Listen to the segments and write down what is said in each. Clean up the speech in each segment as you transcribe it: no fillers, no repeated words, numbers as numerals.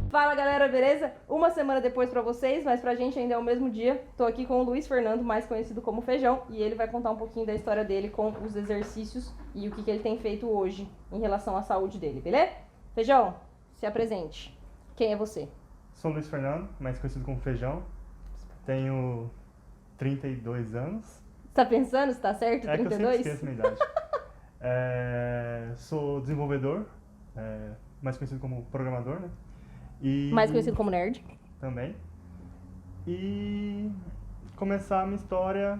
Fala galera, beleza? Uma semana depois pra vocês, mas pra gente ainda é o mesmo dia. Tô aqui com o Luiz Fernando, mais conhecido como Feijão, e ele vai contar um pouquinho da história dele com os exercícios e o que ele tem feito hoje em relação à saúde dele, beleza? Feijão, se apresente. Quem é você? Sou Luiz Fernando, mais conhecido como Feijão. Tenho 32 anos. Tá pensando se tá certo, 32? É que eu sempre esqueço a minha idade. Sou desenvolvedor, mais conhecido como programador, né? Mais conhecido como nerd. Também. E começar a minha história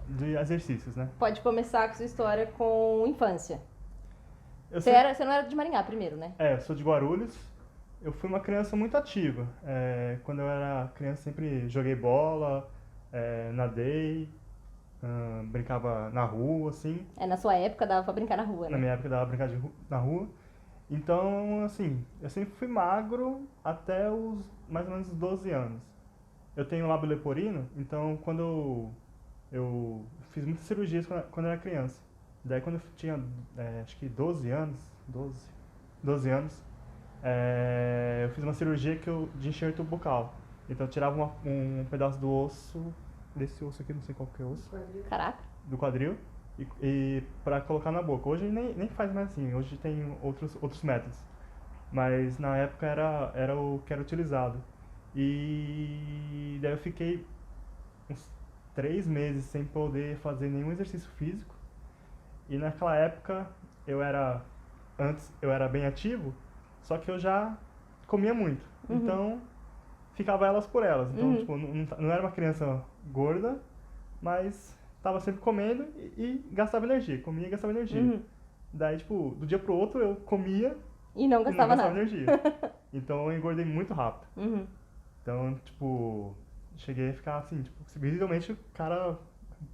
de exercícios, né? Pode começar com sua história com infância. Você não era de Maringá primeiro, né? Eu sou de Guarulhos. Eu fui uma criança muito ativa. Quando eu era criança sempre joguei bola, nadei, brincava na rua, assim. Na sua época dava pra brincar na rua, né? Na minha época dava pra brincar na rua. Então, assim, eu sempre fui magro até os mais ou menos 12 anos. Eu tenho lábio leporino, então quando eu fiz muitas cirurgias quando eu era criança. Daí quando eu tinha, acho que 12 anos, eu fiz uma cirurgia de enxerto bucal. Então eu tirava um pedaço do osso, desse osso aqui, não sei qual que é o osso. Caraca. Do quadril. E pra colocar na boca. Hoje nem faz mais assim, hoje tem outros métodos. Mas na época era o que era utilizado. E daí eu fiquei uns 3 meses sem poder fazer nenhum exercício físico. E naquela época antes eu era bem ativo, só que eu já comia muito. Uhum. Então ficava elas por elas. Então, tipo, não era uma criança gorda, mas tava sempre comendo e gastava energia. Comia e gastava energia. Uhum. Daí, tipo, do dia pro outro eu comia e não gastava nada. energia. Então eu engordei muito rápido. Uhum. Então, tipo, cheguei a ficar assim, tipo, visivelmente o cara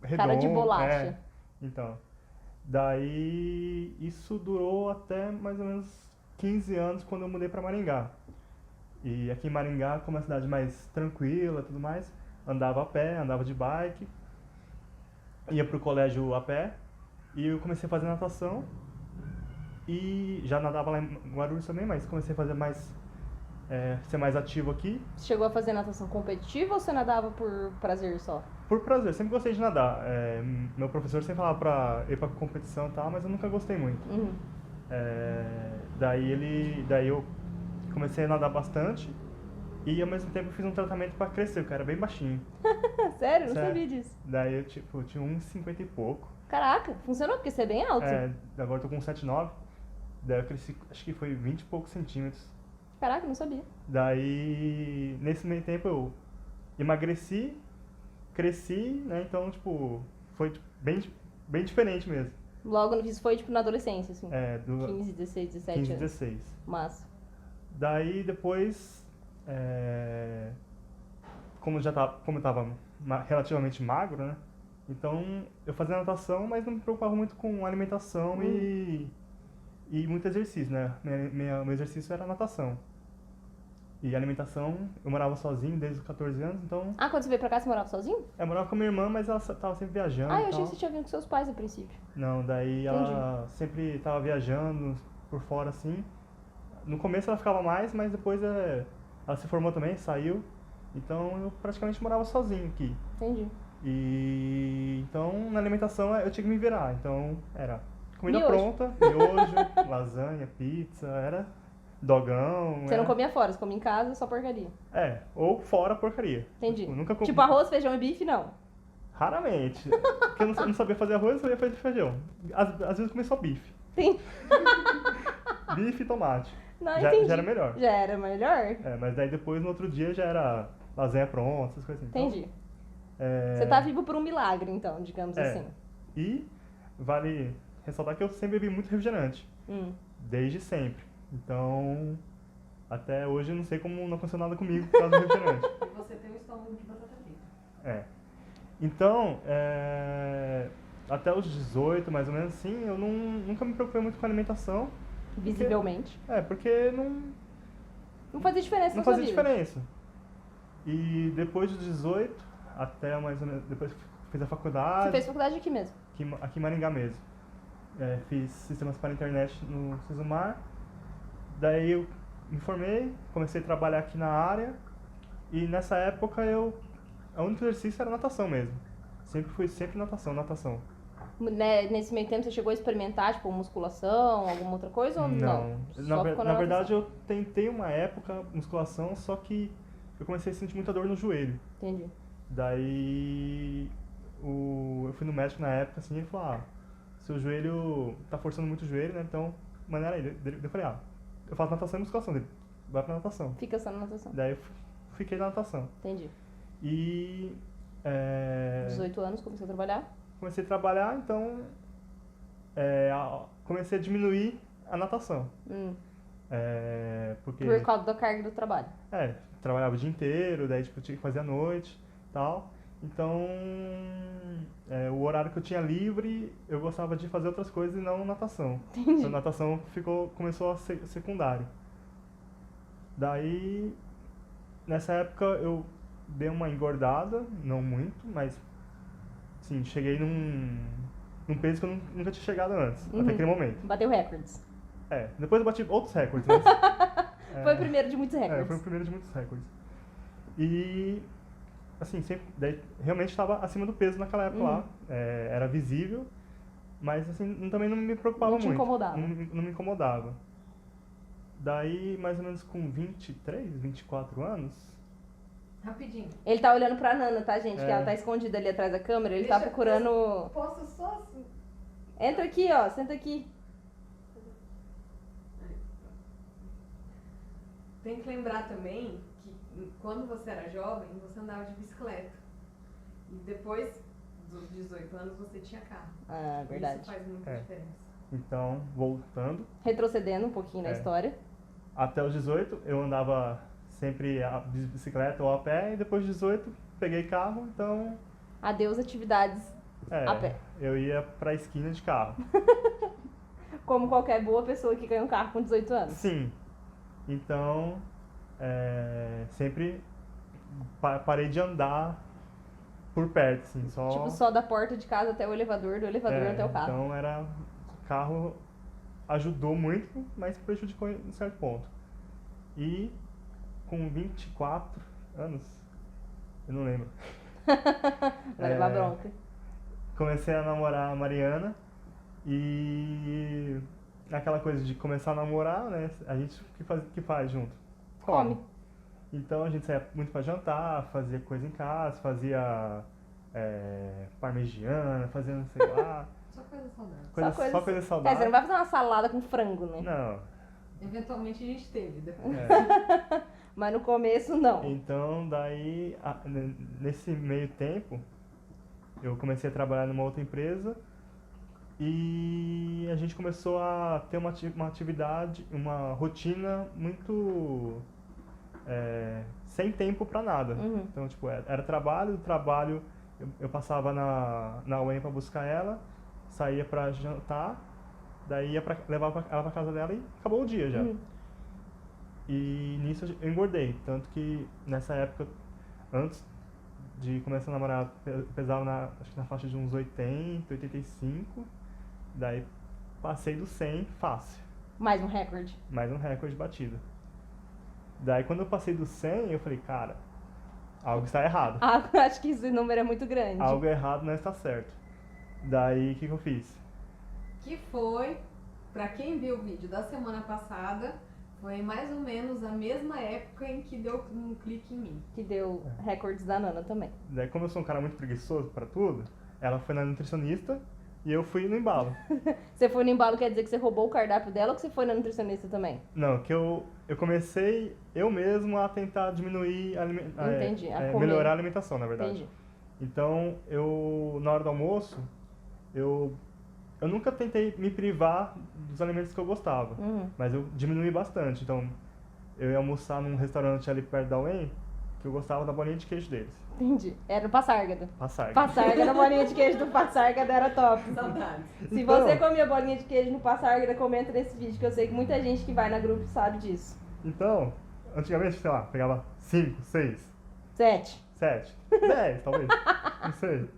redondo. Cara de bolacha. Então, daí isso durou até mais ou menos 15 anos quando eu mudei pra Maringá. E aqui em Maringá, como é uma cidade mais tranquila e tudo mais, andava a pé, andava de bike, ia pro colégio a pé, e eu comecei a fazer natação, e já nadava lá em Guarulhos também, mas comecei a fazer ser mais ativo aqui. Você chegou a fazer natação competitiva ou você nadava por prazer só? Por prazer, sempre gostei de nadar. Meu professor sempre falava pra ir pra competição e tal, mas eu nunca gostei muito. Uhum. Daí eu comecei a nadar bastante e ao mesmo tempo fiz um tratamento pra crescer, porque eu era bem baixinho. Sério? Não sabia disso. Daí eu tinha 1,50 e pouco. Caraca, funcionou porque você é bem alto. Agora eu tô com 1,79. Daí eu cresci, acho que foi 20 e poucos centímetros. Caraca, não sabia. Daí, nesse meio tempo eu emagreci, cresci, né? Então, tipo, foi bem diferente mesmo. Logo, isso foi tipo na adolescência, assim? 15, 16, 17 15, anos. 16. Massa. Daí, depois, como eu tava relativamente magro, né? Então, eu fazia natação, mas não me preocupava muito com alimentação e muito exercício, né? Meu exercício era natação. E alimentação, eu morava sozinho desde os 14 anos, então... Ah, quando você veio pra cá, você morava sozinho? Eu morava com a minha irmã, mas ela tava sempre viajando. Ah, eu achei que você tinha vindo com seus pais a princípio. Não, daí ela sempre tava viajando por fora, assim. No começo ela ficava mais, mas depois ela se formou também, saiu. Então eu praticamente morava sozinho aqui. Entendi. E então na alimentação eu tinha que me virar. Então era comida Miojo. pronta, miojo, lasanha, pizza, era dogão. Você não comia fora, você comia em casa, só porcaria. Ou fora porcaria. Entendi. Tipo, nunca Tipo arroz, feijão e bife, não. Raramente. Porque eu não sabia fazer arroz, eu sabia fazer feijão. Às vezes eu comia só bife. Tem. Bife e tomate. Não, já entendi. era melhor. Já era melhor? Mas daí depois, no outro dia, já era lasanha pronta, essas coisas assim. Entendi. Você tá vivo por um milagre, então, digamos assim. E vale ressaltar que eu sempre bebi muito refrigerante. Desde sempre. Então, até hoje eu não sei como não aconteceu nada comigo por causa do refrigerante. E você tem um estômago de batata frita. Então, até os 18, mais ou menos assim, eu nunca me preocupei muito com a alimentação. Visivelmente. Porque Não fazia diferença não na sua fazia vida. diferença. E depois dos 18, até mais ou menos, depois fiz a faculdade. Você fez faculdade aqui mesmo? Aqui em Maringá mesmo. Fiz sistemas para a internet no Sesumar. Daí eu me formei, comecei a trabalhar aqui na área e nessa época o único exercício era natação mesmo. Sempre natação. Né, nesse meio tempo você chegou a experimentar, tipo, musculação, alguma outra coisa ou não? Na verdade eu tentei uma época musculação, só que eu comecei a sentir muita dor no joelho. Entendi. Daí eu fui no médico na época assim e ele falou, seu joelho tá forçando muito o joelho, né? Então, maneira aí. Eu falei, eu faço natação e musculação dele. Vai pra natação. Fica só na natação. Daí eu fiquei na natação. Entendi. E 18 anos, comecei a trabalhar? Comecei a trabalhar, então comecei a diminuir a natação. Porque Por causa da carga do trabalho. trabalhava o dia inteiro, daí tipo, eu tinha que fazer à noite e tal. Então, o horário que eu tinha livre, eu gostava de fazer outras coisas e não natação. Entendi. Então, natação começou a ser secundário. Daí, nessa época, eu dei uma engordada, não muito, mas sim, cheguei num peso que eu nunca tinha chegado antes, até aquele momento. Bateu recordes. Depois eu bati outros recordes, mas... Foi o primeiro de muitos recordes. Foi o primeiro de muitos recordes. E, assim, daí realmente estava acima do peso naquela época lá. Era visível, mas, assim, também não me preocupava muito. Não te incomodava. Não me incomodava. Daí, mais ou menos com 23, 24 anos... Rapidinho. Ele tá olhando pra Nana, tá, gente? Que ela tá escondida ali atrás da câmera. Ele tá procurando... Posso só assim? Entra aqui, ó. Senta aqui. Tem que lembrar também que quando você era jovem, você andava de bicicleta. E depois dos 18 anos você tinha carro. Verdade. Isso faz muita diferença. Então, voltando... Retrocedendo um pouquinho na história. Até os 18, eu andava sempre de bicicleta ou a pé. E depois dos 18, peguei carro, então... Adeus atividades a pé. Eu ia pra esquina de carro. Como qualquer boa pessoa que ganha um carro com 18 anos. Sim. Então, sempre parei de andar por perto, assim, só... Tipo, só da porta de casa até o elevador, do elevador até o carro. Então, carro ajudou muito, mas prejudicou em certo ponto. E com 24 anos, eu não lembro. Vai levar bronca. Comecei a namorar a Mariana e... aquela coisa de começar a namorar, né? A gente que faz junto? Come. Então a gente saía muito pra jantar, fazia coisa em casa, fazia parmegiana, fazia não sei lá. Só coisa saudável. Só coisa saudável. Você não vai fazer uma salada com frango, né? Não. Eventualmente a gente teve depois. Mas no começo, não. Então, daí, nesse meio tempo, eu comecei a trabalhar numa outra empresa e a gente começou a ter uma atividade, uma rotina muito sem tempo pra nada. Então, tipo, era trabalho, do trabalho eu passava na UEM pra buscar ela, saía pra jantar, daí levava ela pra casa dela e acabou o dia já. E nisso eu engordei, tanto que nessa época, antes de começar a namorar, eu pesava acho que na faixa de uns 80, 85, daí passei do 100 fácil. Mais um recorde. Mais um recorde batido. Daí quando eu passei do 100, eu falei, cara, algo está errado. Acho que esse número é muito grande. Algo errado não está certo. Daí o que eu fiz? Que foi, pra quem viu o vídeo da semana passada, foi mais ou menos a mesma época em que deu um clique em mim. Que deu recordes da Nana também. Daí como eu sou um cara muito preguiçoso pra tudo, ela foi na nutricionista e eu fui no embalo. Você foi no embalo, quer dizer que você roubou o cardápio dela ou que você foi na nutricionista também? Não, que eu comecei eu mesmo a tentar diminuir, Entendi, a comer. melhorar a alimentação, na verdade. Entendi. Então, na hora do almoço, eu nunca tentei me privar dos alimentos que eu gostava, mas eu diminuí bastante. Então, eu ia almoçar num restaurante ali perto da UEM, que eu gostava da bolinha de queijo deles. Entendi. Era no Passárgada. Passárgada. A bolinha de queijo do Passárgada era top. Saudades. Se Então, você comia bolinha de queijo no Passárgada, comenta nesse vídeo, que eu sei que muita gente que vai na grupo sabe disso. Então, antigamente, sei lá, pegava 5, 6, 7. 7, 10 talvez, não sei.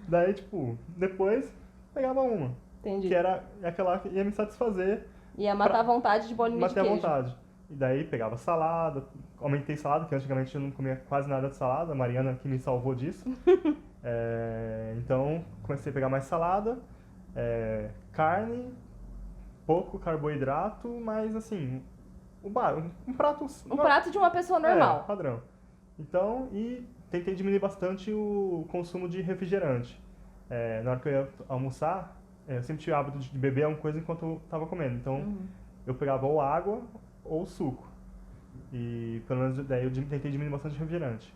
Daí, tipo, depois pegava uma. Entendi. Que era aquela que ia me satisfazer. Ia matar a vontade de bolinha de Matar a queijo. vontade. E daí pegava salada, aumentei salada, que antigamente eu não comia quase nada de salada, a Mariana que me salvou disso. Então comecei a pegar mais salada, carne, pouco carboidrato, mas assim, um prato... Um prato de uma pessoa normal. Padrão. Então, e tentei diminuir bastante o consumo de refrigerante. Na hora que eu ia almoçar, eu sempre tive o hábito de beber alguma coisa enquanto eu estava comendo. Então, eu pegava ou água ou suco. E pelo menos daí eu tentei diminuir bastante refrigerante.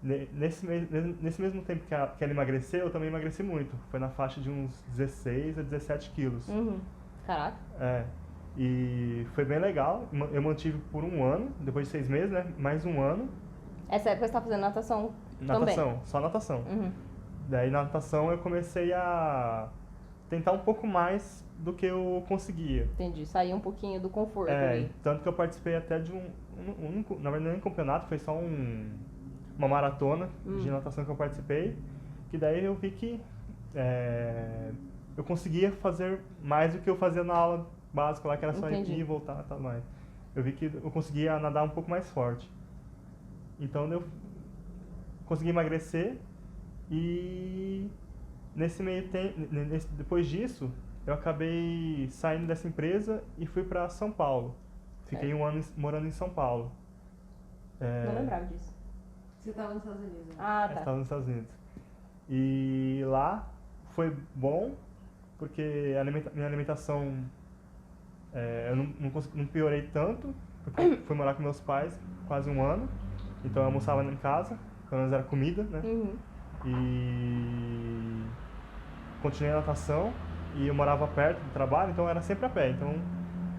Nesse mesmo tempo que ela emagreceu, eu também emagreci muito. Foi na faixa de uns 16 a 17 quilos. Caraca. E foi bem legal. Eu mantive por um ano, depois de 6 meses, né? Mais um ano. Essa época você tá fazendo natação também? Natação, só natação. Daí na natação eu comecei a tentar um pouco mais do que eu conseguia. Entendi, sair um pouquinho do conforto ali. Tanto que eu participei até de na verdade nem um campeonato, foi só uma maratona de natação que eu participei, que daí eu vi que eu conseguia fazer mais do que eu fazia na aula básica lá, que era só ir e voltar e tal mais. Eu vi que eu conseguia nadar um pouco mais forte. Então eu consegui emagrecer e nesse meio tempo, depois disso, eu acabei saindo dessa empresa e fui para São Paulo. Fiquei um ano morando em São Paulo. Não lembrava disso. Você estava nos Estados Unidos, né? Ah, tá. Estava nos Estados Unidos. E lá foi bom, porque minha alimentação, eu não piorei tanto, porque eu fui morar com meus pais quase um ano. Então eu almoçava em casa, pelo menos era comida, né? E continuei a natação e eu morava perto do trabalho, então era sempre a pé. Então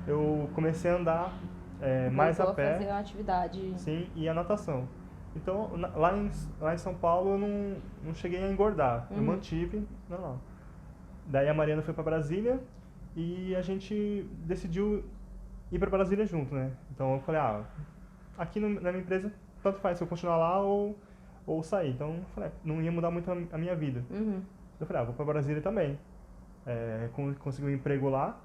eu comecei a andar mais a pé. Fazer uma atividade. Sim, e a natação. Então lá em São Paulo eu não cheguei a engordar, eu mantive normal. Daí a Mariana foi para Brasília e a gente decidiu ir para Brasília junto, né? Então eu falei, aqui na minha empresa tanto faz se eu continuar lá ou sair. Então eu falei, não ia mudar muito a minha vida. Eu falei, vou para Brasília também. Consegui um emprego lá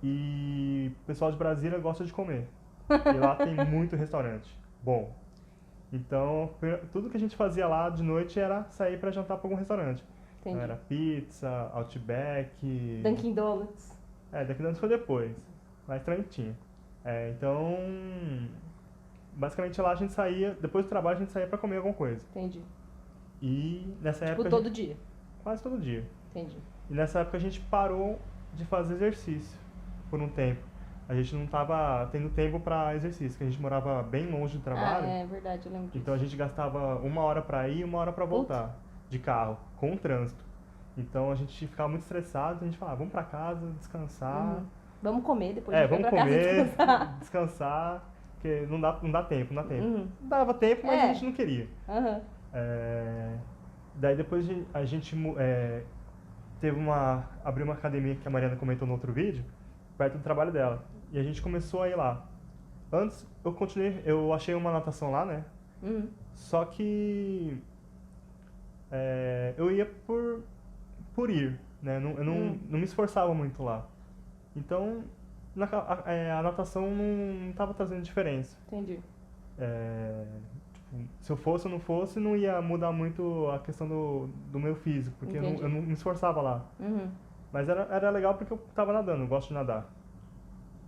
e o pessoal de Brasília gosta de comer. E lá tem muito restaurante bom. Então, tudo que a gente fazia lá de noite era sair para jantar para algum restaurante. Então, era pizza, Outback... Dunkin' Donuts. Dunkin' Donuts foi depois, mas também tinha. Então, basicamente lá a gente saía, depois do trabalho a gente saía para comer alguma coisa. Entendi. E nessa época... todo dia? Quase todo dia. Entendi. E nessa época a gente parou de fazer exercício por um tempo. A gente não estava tendo tempo para exercício, porque a gente morava bem longe do trabalho. É verdade, eu lembro disso. Então a gente gastava 1 hora para ir e 1 hora para voltar de carro, com o trânsito. Então a gente ficava muito estressado, a gente falava, vamos para casa, descansar. Vamos comer depois a gente vamos vai pra comer, casa descansar, porque não dá tempo. Dava tempo, mas a gente não queria. Daí depois a gente abriu uma academia que a Mariana comentou no outro vídeo, perto do trabalho dela. E a gente começou a ir lá. Antes, eu achei uma natação lá, né? Só que eu ia por ir, né? Eu não me esforçava muito lá. Então, a natação não estava trazendo diferença. Entendi. Se eu fosse ou não fosse, não ia mudar muito a questão do meu físico, porque eu não me esforçava lá. Mas era legal porque eu estava nadando, eu gosto de nadar.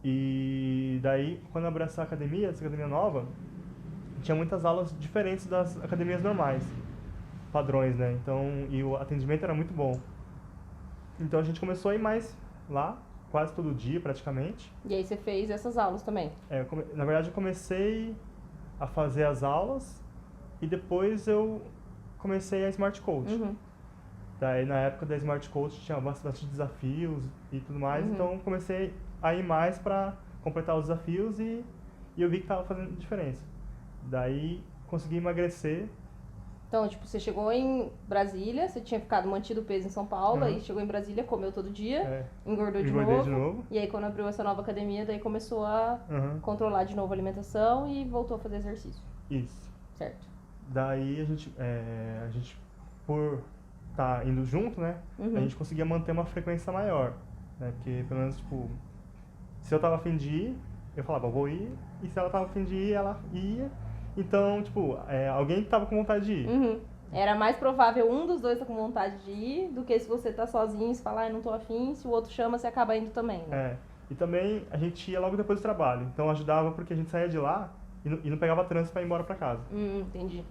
E daí, quando eu abri essa academia nova, tinha muitas aulas diferentes das academias normais, padrões, né? Então, e o atendimento era muito bom. Então a gente começou a ir mais lá, quase todo dia praticamente. E aí você fez essas aulas também? Na verdade eu comecei a fazer as aulas e depois eu comecei a Smart Coach. Daí na época da Smart Coach tinha bastante desafios e tudo mais, então comecei a ir mais para completar os desafios e eu vi que estava fazendo diferença. Daí consegui emagrecer. Então, tipo, você chegou em Brasília, você tinha mantido o peso em São Paulo, aí chegou em Brasília, comeu todo dia, engordou de novo. E aí quando abriu essa nova academia, daí começou a controlar de novo a alimentação e voltou a fazer exercício. Isso. Certo. Daí a gente por estar indo junto, né, a gente conseguia manter uma frequência maior, né, porque pelo menos, tipo, se eu tava a fim de ir, eu falava, vou ir, e se ela tava a fim de ir, ela ia. Então, tipo, alguém tava com vontade de ir. Uhum. Era mais provável um dos dois tá com vontade de ir do que se você tá sozinho e se falar, não tô afim, se o outro chama, você acaba indo também, né? E também a gente ia logo depois do trabalho, então ajudava porque a gente saía de lá e não pegava trânsito pra ir embora pra casa. Entendi.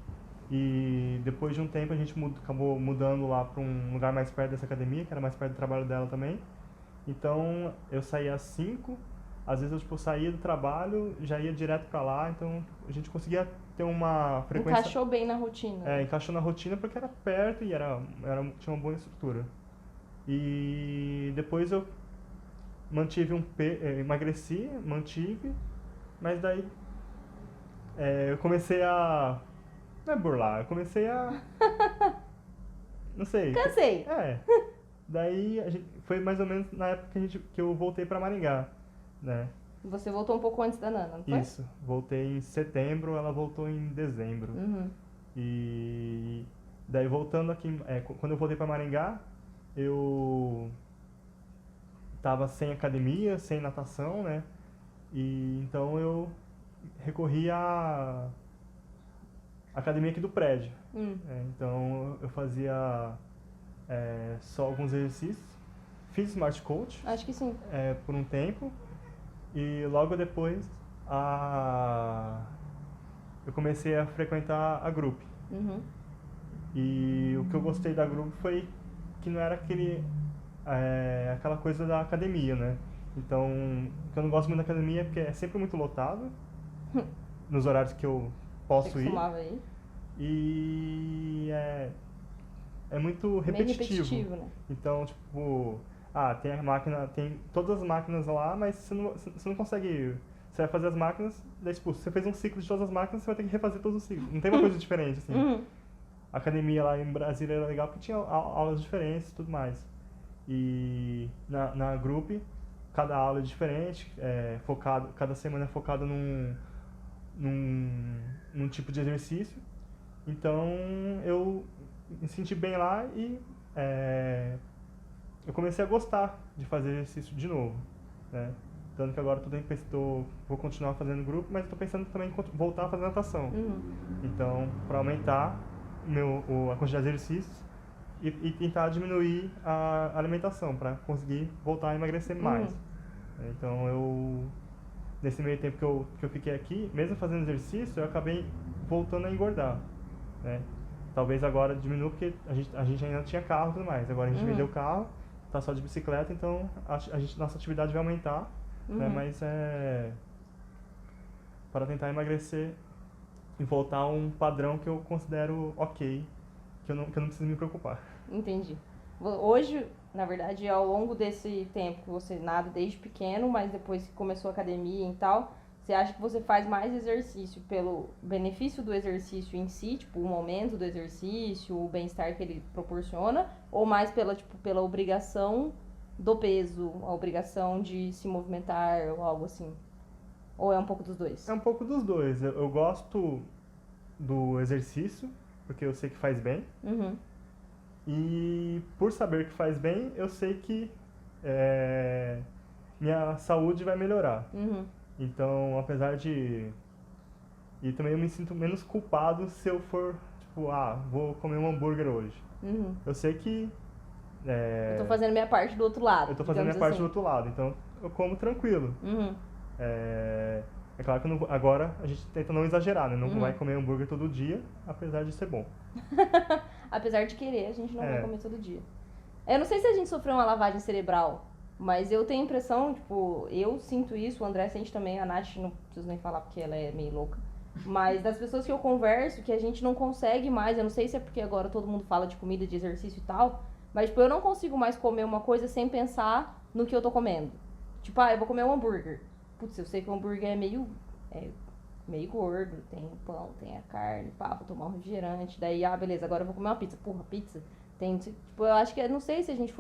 E depois de um tempo a gente acabou mudando lá pra um lugar mais perto dessa academia, que era mais perto do trabalho dela também. Então eu saía às 5, às vezes eu tipo, saía do trabalho, já ia direto pra lá, então a gente conseguia ter uma frequência... Encaixou bem na rotina. Encaixou na rotina porque era perto e tinha uma boa estrutura. E depois eu emagreci, mantive, mas daí eu comecei a... Não é burlar, eu comecei a... Não sei. Cansei. Daí foi mais ou menos na época que eu voltei pra Maringá, né? Você voltou um pouco antes da Nana, não foi? Isso, voltei em setembro, ela voltou em dezembro. E daí voltando aqui, quando eu voltei pra Maringá, eu tava sem academia, sem natação, né? E então eu recorri à academia aqui do prédio. Então eu fazia só alguns exercícios, fiz Smart Coach. Acho que sim. Por um tempo. E logo depois eu comecei a frequentar a Group. E o que eu gostei da Group foi que não era aquela coisa da academia, né? Então, o que eu não gosto muito da academia é porque é sempre muito lotado, nos horários que eu posso Você costumava ir? E é muito Bem repetitivo, né? Então, tipo... tem a máquina, tem todas as máquinas lá, mas você não consegue... Você vai fazer as máquinas, daí tipo, você fez um ciclo de todas as máquinas, você vai ter que refazer todos os ciclos. Não tem uma coisa diferente, assim. A academia lá em Brasília era legal porque tinha aulas diferentes e tudo mais. E na Group, cada aula é diferente, cada semana é focada num tipo de exercício. Então, eu me senti bem lá e... eu comecei a gostar de fazer exercício de novo, né? Tanto que agora vou continuar fazendo grupo, mas estou pensando também em voltar a fazer natação. Então, para aumentar a quantidade de exercícios e tentar diminuir a alimentação, para conseguir voltar a emagrecer mais. Então, nesse meio tempo que eu fiquei aqui, mesmo fazendo exercício, eu acabei voltando a engordar, né? Talvez agora diminua porque a gente ainda não tinha carro e tudo mais. Agora a gente vendeu o carro, tá só de bicicleta, então nossa atividade vai aumentar, né? Mas para tentar emagrecer e voltar a um padrão que eu considero ok, que eu não preciso me preocupar. Entendi. Hoje, na verdade, ao longo desse tempo que você nada desde pequeno, mas depois que começou a academia e tal, você acha que você faz mais exercício pelo benefício do exercício em si, tipo, o momento do exercício, o bem-estar que ele proporciona, ou mais pela obrigação do peso, a obrigação de se movimentar ou algo assim? Ou é um pouco dos dois? É um pouco dos dois. Eu gosto do exercício, porque eu sei que faz bem. E por saber que faz bem, eu sei que minha saúde vai melhorar. Então, apesar de... E também eu me sinto menos culpado se eu for, tipo, vou comer um hambúrguer hoje. Eu sei que... Eu tô fazendo minha parte do outro lado. Eu tô fazendo minha parte do outro lado, então eu como tranquilo. É claro que agora a gente tenta não exagerar, né? Não vai comer hambúrguer todo dia, apesar de ser bom. Apesar de querer, a gente não vai comer todo dia. Eu não sei se a gente sofreu uma lavagem cerebral, mas eu tenho a impressão, tipo, eu sinto isso, o André sente também, a Nath não preciso nem falar porque ela é meio louca. Mas das pessoas que eu converso, que a gente não consegue mais, eu não sei se é porque agora todo mundo fala de comida, de exercício e tal, mas tipo, eu não consigo mais comer uma coisa sem pensar no que eu tô comendo. Tipo, eu vou comer um hambúrguer. Putz, eu sei que o hambúrguer é meio gordo, tem o pão, tem a carne, vou tomar um refrigerante, daí, beleza, agora eu vou comer uma pizza. Porra, pizza? Tipo, eu acho que, não sei se a gente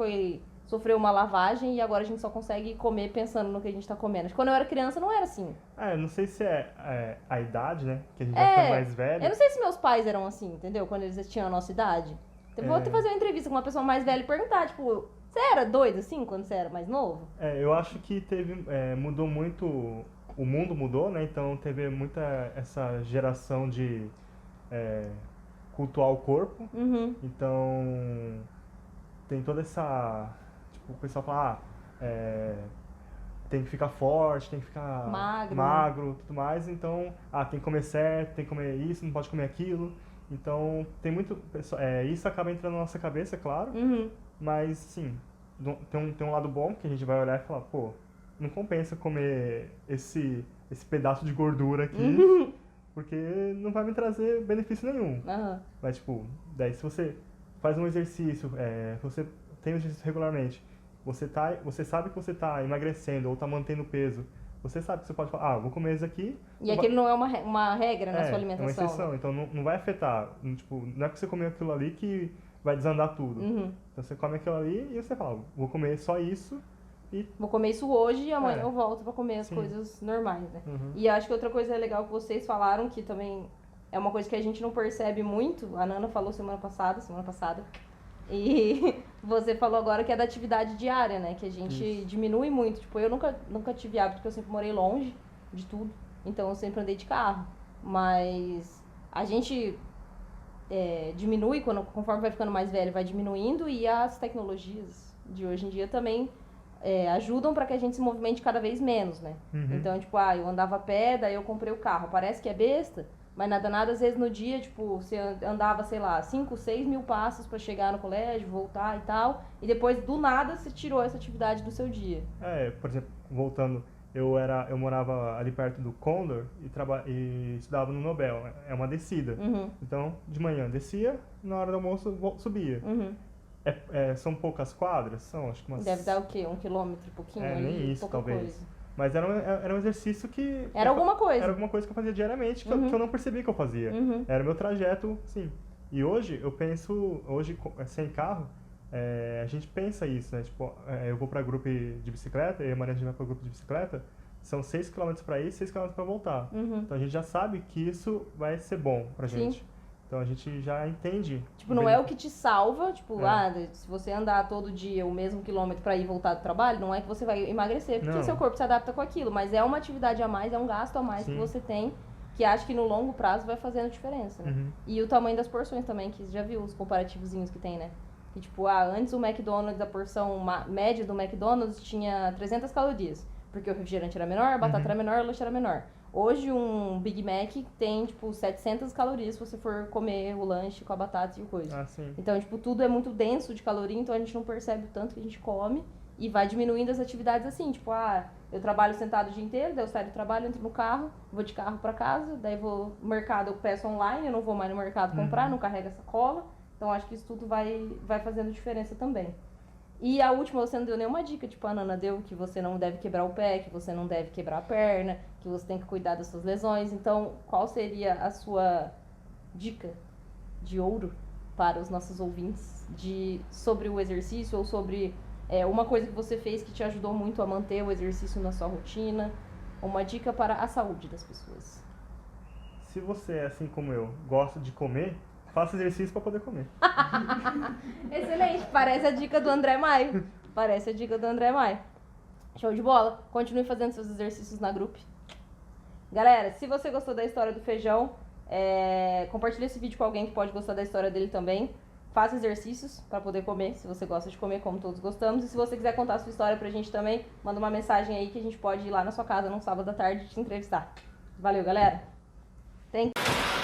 sofreu uma lavagem e agora a gente só consegue comer pensando no que a gente tá comendo. Acho que quando eu era criança não era assim. Não sei se é a idade, né, que a gente vai ficar mais velho. Eu não sei se meus pais eram assim, entendeu? Quando eles tinham a nossa idade. Eu vou até fazer uma entrevista com uma pessoa mais velha e perguntar, tipo, você era doido assim quando você era mais novo? Eu acho que mudou muito o mundo mudou, né? Então teve muita essa geração de cultuar o corpo. Uhum. Então tem toda essa... Tipo, o pessoal fala, tem que ficar forte, tem que ficar magro, tudo mais. Então, tem que comer certo, tem que comer isso, não pode comer aquilo. Então, tem muito... isso acaba entrando na nossa cabeça, claro. Uhum. Mas, sim, tem um lado bom que a gente vai olhar e falar, pô, não compensa comer esse pedaço de gordura aqui, porque não vai me trazer benefício nenhum. Uhum. Mas, tipo, daí se você faz um exercício, você tem um exercício regularmente, você sabe que você tá emagrecendo ou tá mantendo peso, você sabe que você pode falar, vou comer isso aqui. E aquilo não é uma regra na sua alimentação. É uma exceção, né? então não vai afetar. Tipo, não é que você comer aquilo ali que vai desandar tudo. Uhum. Então você come aquilo ali e você fala, vou comer só isso e... Vou comer isso hoje e amanhã eu volto pra comer as Sim. coisas normais, né? Uhum. E acho que outra coisa legal que vocês falaram, que também é uma coisa que a gente não percebe muito, a Nana falou semana passada, e você falou agora que é da atividade diária, né? Que a gente diminui muito. Tipo, eu nunca tive hábito, porque eu sempre morei longe de tudo. Então eu sempre andei de carro. Mas a gente diminui, conforme vai ficando mais velho, vai diminuindo. E as tecnologias de hoje em dia também ajudam para que a gente se movimente cada vez menos, né? Uhum. Então, tipo, eu andava a pé, daí eu comprei o carro. Parece que é besta, mas nada, às vezes no dia, tipo, você andava, sei lá, 5, 6 mil passos pra chegar no colégio, voltar e tal, e depois, do nada, você tirou essa atividade do seu dia. Por exemplo, voltando, eu morava ali perto do Condor e estudava no Nobel, é uma descida. Uhum. Então, de manhã descia, na hora do almoço subia. Uhum. São poucas quadras? São, acho que umas... Deve dar o quê? 1 quilômetro e pouquinho ali? Nem isso, pouca talvez. coisa. Mas era um exercício que... Era alguma coisa. Era alguma coisa que eu fazia diariamente, que eu não percebi que eu fazia. Uhum. Era o meu trajeto, sim. E hoje, eu penso, sem carro, a gente pensa isso, né? Tipo, eu vou pra grupo de bicicleta, eu e a Maria, a gente vai pra grupo de bicicleta, são 6 km pra ir, 6 km pra voltar. Uhum. Então a gente já sabe que isso vai ser bom pra gente. Então a gente já entende. Tipo, não é o que te salva, tipo, se você andar todo dia o mesmo quilômetro pra ir e voltar do trabalho, não é que você vai emagrecer, porque seu corpo se adapta com aquilo, mas é uma atividade a mais, é um gasto a mais que você tem, que acho que no longo prazo vai fazendo diferença, né? Uhum. E o tamanho das porções também, que você já viu os comparativozinhos que tem, né? Que tipo, antes o McDonald's, a porção média do McDonald's tinha 300 calorias, porque o refrigerante era menor, a batata era menor, o lanche era menor. Hoje um Big Mac tem, tipo, 700 calorias se você for comer o lanche com a batata e o coisa. Sim. Então, tipo, tudo é muito denso de caloria, então a gente não percebe o tanto que a gente come e vai diminuindo as atividades assim, tipo, eu trabalho sentado o dia inteiro, daí eu saio do trabalho, entro no carro, vou de carro pra casa, daí vou no mercado, eu peço online, eu não vou mais no mercado comprar, não carrego a sacola. Então, acho que isso tudo vai fazendo diferença também. E a última, você não deu nenhuma dica, tipo a Nana deu, que você não deve quebrar o pé, que você não deve quebrar a perna, que você tem que cuidar das suas lesões. Então, qual seria a sua dica de ouro para os nossos ouvintes sobre o exercício ou sobre uma coisa que você fez que te ajudou muito a manter o exercício na sua rotina? Uma dica para a saúde das pessoas. Se você, assim como eu, gosta de comer, faça exercício para poder comer. Excelente, parece a dica do André Maio. Show de bola. Continue fazendo seus exercícios na grupo. Galera, se você gostou da história do feijão, compartilhe esse vídeo com alguém que pode gostar da história dele também. Faça exercícios para poder comer, se você gosta de comer, como todos gostamos. E se você quiser contar a sua história pra gente também, manda uma mensagem aí que a gente pode ir lá na sua casa num sábado à tarde e te entrevistar. Valeu, galera. Thank you.